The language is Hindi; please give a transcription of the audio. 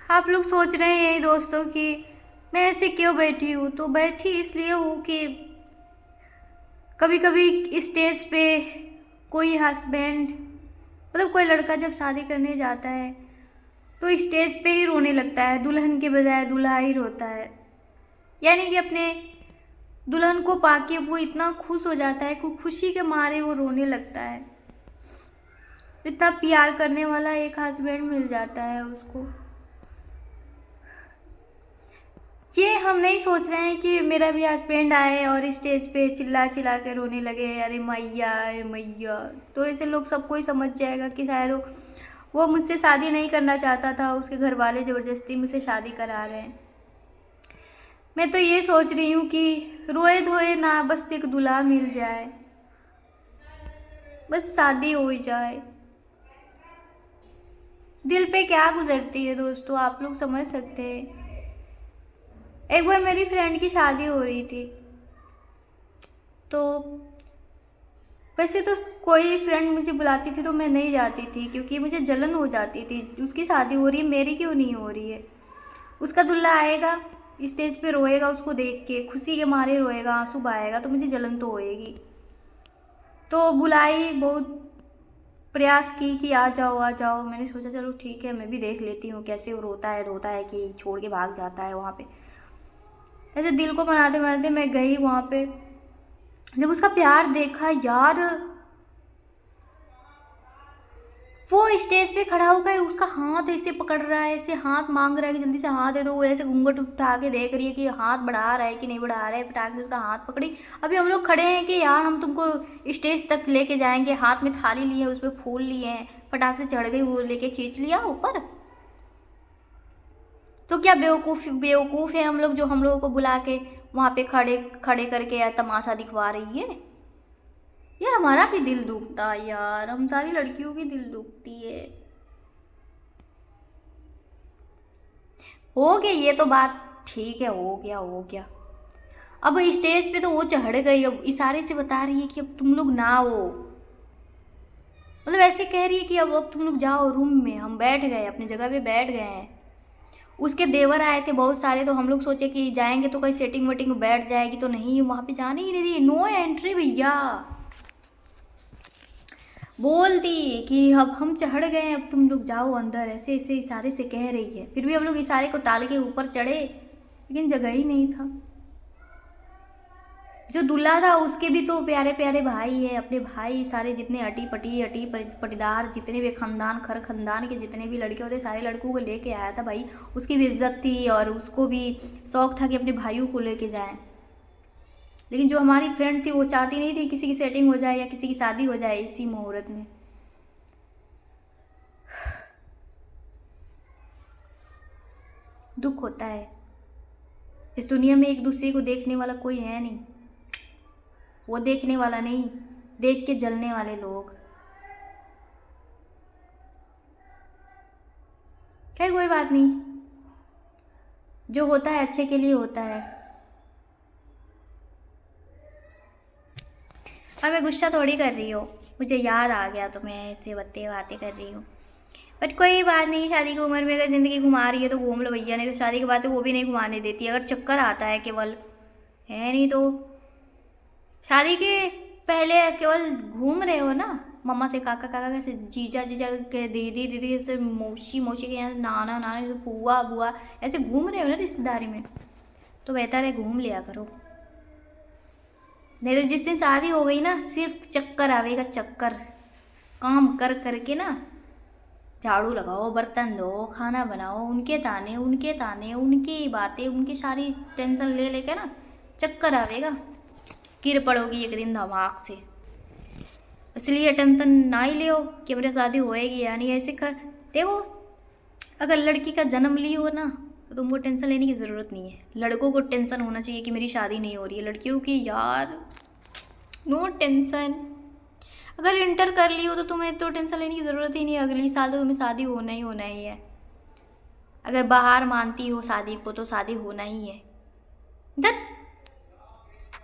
आप लोग सोच रहे हैं यही दोस्तों कि मैं ऐसे क्यों बैठी हूँ, तो बैठी इसलिए हूँ कि कभी कभी स्टेज पे कोई हस्बैंड मतलब कोई लड़का जब शादी करने जाता है तो स्टेज पे ही रोने लगता है, दुल्हन के बजाय दूल्हा ही रोता है। यानी कि अपने दुल्हन को पाके वो इतना खुश हो जाता है कि खुशी के मारे वो रोने लगता है। इतना प्यार करने वाला एक हस्बैंड मिल जाता है उसको। ये हम नहीं सोच रहे हैं कि मेरा भी हस्बैंड आए और स्टेज पे चिल्ला चिल्ला के रोने लगे, अरे मैया अरे मैया। तो ऐसे लोग सबको ही समझ जाएगा कि शायद वो मुझसे शादी नहीं करना चाहता था, उसके घर वाले ज़बरदस्ती मुझसे शादी करा रहे हैं। मैं तो ये सोच रही हूँ कि रोए धोए ना, बस एक दूल्हा मिल जाए, बस शादी हो ही जाए। दिल पे क्या गुजरती है दोस्तों, आप लोग समझ सकते हैं। एक बार मेरी फ्रेंड की शादी हो रही थी, तो वैसे तो कोई फ्रेंड मुझे बुलाती थी तो मैं नहीं जाती थी, क्योंकि मुझे जलन हो जाती थी। उसकी शादी हो रही है, मेरी क्यों नहीं हो रही है। उसका दूल्हा आएगा, स्टेज पे रोएगा, उसको देख के खुशी के मारे रोएगा, आंसू बहाएगा, तो मुझे जलन तो होएगी। तो बुलाई, बहुत प्रयास की कि आ जाओ आ जाओ। मैंने सोचा चलो ठीक है, मैं भी देख लेती हूँ कैसे वो रोता है धोता है कि छोड़ के भाग जाता है वहाँ पे। ऐसे दिल को मनाते मनाते मैं गई वहाँ पे। जब उसका प्यार देखा यार, वो स्टेज पे खड़ा होकर उसका हाथ ऐसे पकड़ रहा है, ऐसे हाथ मांग रहा है कि जल्दी से हाथ दे दो। वो ऐसे घूंघट उठा के देख रही है कि हाथ बढ़ा रहा है कि नहीं बढ़ा रहा है। फटाक से उसका हाथ पकड़ी। अभी हम लोग खड़े हैं कि यार हम तुमको स्टेज तक लेके जाएंगे, हाथ में थाली लिए हैं, उसमें फूल लिए हैं, फटाक से चढ़ गई, वो लेके खींच लिया ऊपर। तो क्या बेवकूफ़ है हम लोग जो हम लोगों को बुला के वहाँ पे खड़े खड़े करके या तमाशा दिखवा रही है। यार हमारा भी दिल दुखता है यार, हम सारी लड़कियों की दिल दुखती है। हो गया ये तो बात, ठीक है, हो गया हो गया। अब स्टेज पे तो वो चढ़ गई, अब इशारे से बता रही है कि अब तुम लोग ना हो, मतलब ऐसे कह रही है कि अब तुम लोग जाओ रूम में, हम बैठ गए, अपनी जगह पे बैठ गए हैं। उसके देवर आए थे बहुत सारे, तो हम लोग सोचे कि जाएंगे तो कहीं सेटिंग वेटिंग में बैठ जाएगी, तो नहीं, वहाँ पे जाने ही नहीं दी, नो एंट्री भैया। बोल दी कि अब हम चढ़ गए, अब तुम लोग जाओ अंदर, ऐसे ऐसे इशारे से कह रही है। फिर भी हम लोग इशारे को टाल के ऊपर चढ़े, लेकिन जगह ही नहीं था। जो दूल्हा था उसके भी तो प्यारे प्यारे भाई है, अपने भाई सारे जितने अटी पटीदार जितने भी खानदान खर खानदान के जितने भी लड़के होते सारे लड़कों को लेके आया था भाई। उसकी भी इज्जत थी और उसको भी शौक था कि अपने भाइयों को लेके जाए। लेकिन जो हमारी फ्रेंड थी वो चाहती नहीं थी किसी की सेटिंग हो जाए या किसी की शादी हो जाए इसी मुहूर्त में। दुख होता है, इस दुनिया में एक दूसरे को देखने वाला कोई है नहीं, वो देखने वाला नहीं, देख के जलने वाले लोग। खैर कोई बात नहीं, जो होता है अच्छे के लिए होता है। और मैं गुस्सा थोड़ी कर रही हूँ, मुझे याद आ गया तो मैं ऐसे बातें कर रही हूँ। बट कोई बात नहीं, शादी की उम्र में अगर ज़िंदगी घुमा रही है तो घूम लो भैया, नहीं तो शादी के बाद तो वो भी नहीं घुमाने देती अगर चक्कर आता है केवल, है नहीं तो। शादी के पहले केवल घूम रहे हो ना, मम्मा से काका काका कैसे, जीजा जीजा के, दीदी दीदी से, मौसी मौसी के यहाँ, नाना नाना से, बुआ बुआ, ऐसे घूम रहे हो ना रिश्तेदारी में, तो बेहतर है घूम लिया करो। नहीं तो जिस दिन शादी हो गई ना, सिर्फ चक्कर आवेगा चक्कर। काम कर करके ना, झाड़ू लगाओ, बर्तन धो, खाना बनाओ, उनके ताने उनकी बातें, उनकी सारी टेंशन ले लेके ना चक्कर आवेगा, गिर पड़ोगी एक दिन धमाक से। इसलिए टेंशन ना ही लियो कि मेरी शादी होएगी या नहीं। ऐसे कर देखो, अगर लड़की का जन्म ली हो ना तो तुमको टेंशन लेने की ज़रूरत नहीं है। लड़कों को टेंशन होना चाहिए कि मेरी शादी नहीं हो रही है, लड़कियों की यार नो टेंशन। अगर इंटर कर ली हो तो तुम्हें तो टेंशन लेने की ज़रूरत ही नहीं है, अगली साल तो तुम्हें शादी होना ही है। अगर बाहर मानती हो शादी को तो शादी होना ही है।